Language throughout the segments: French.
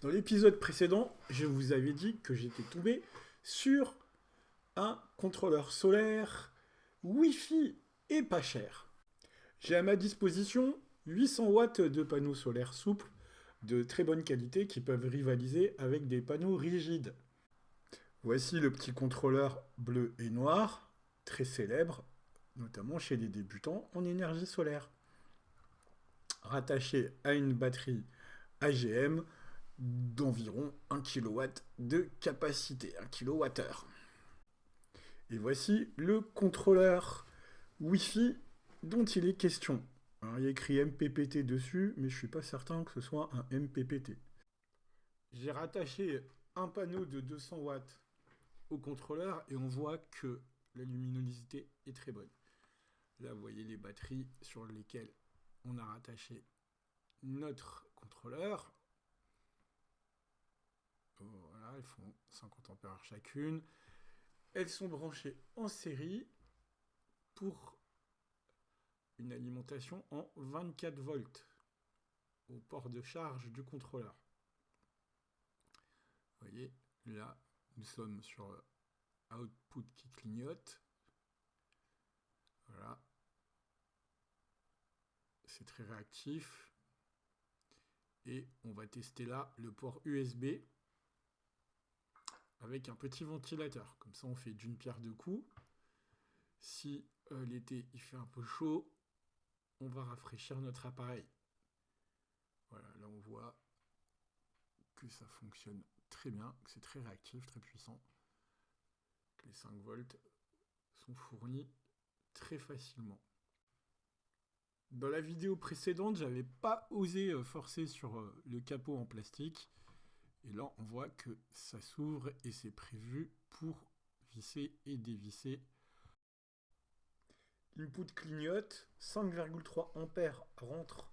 Dans l'épisode précédent, je vous avais dit que j'étais tombé sur un contrôleur solaire Wi-Fi et pas cher. J'ai à ma disposition 800 watts de panneaux solaires souples de très bonne qualité qui peuvent rivaliser avec des panneaux rigides. Voici le petit contrôleur bleu et noir, très célèbre, notamment chez les débutants en énergie solaire. Rattaché à une batterie AGM d'environ 1 kW de capacité, 1 kWh. Et voici le contrôleur Wi-Fi dont il est question. Alors, il y a écrit MPPT dessus, mais je ne suis pas certain que ce soit un MPPT. J'ai rattaché un panneau de 200 watts au contrôleur et on voit que la luminosité est très bonne. Là, vous voyez les batteries sur lesquelles on a rattaché notre contrôleur. Voilà, elles font 50 ampères chacune. Elles sont branchées en série pour une alimentation en 24 volts au port de charge du contrôleur. Vous voyez, là, nous sommes sur output qui clignote. Voilà. C'est très réactif. Et on va tester là le port USB avec un petit ventilateur. Comme ça, on fait d'une pierre deux coups. Si l'été, il fait un peu chaud, on va rafraîchir notre appareil. Voilà, là, on voit que ça fonctionne très bien, que c'est très réactif, très puissant. Que les 5 volts sont fournis très facilement. Dans la vidéo précédente, j'avais pas osé forcer sur le capot en plastique. Et là, on voit que ça s'ouvre et c'est prévu pour visser et dévisser. L'input clignote, 5,3 ampères rentrent.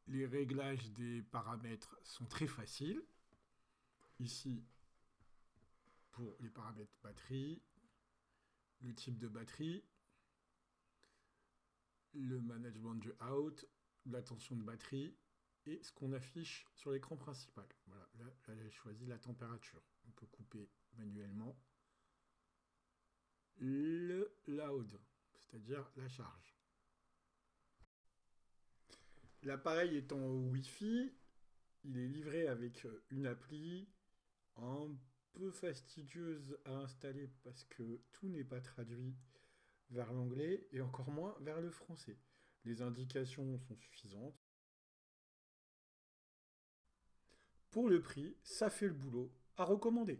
Les réglages des paramètres sont très faciles. Ici, pour les paramètres batterie, le type de batterie, le management du out, la tension de batterie et ce qu'on affiche sur l'écran principal. Voilà, là j'ai choisi la température. On peut couper manuellement le load, c'est-à-dire la charge. L'appareil est en Wi-Fi, il est livré avec une appli un peu fastidieuse à installer parce que tout n'est pas traduit vers l'anglais et encore moins vers le français. Les indications sont suffisantes. Pour le prix, ça fait le boulot. À recommander.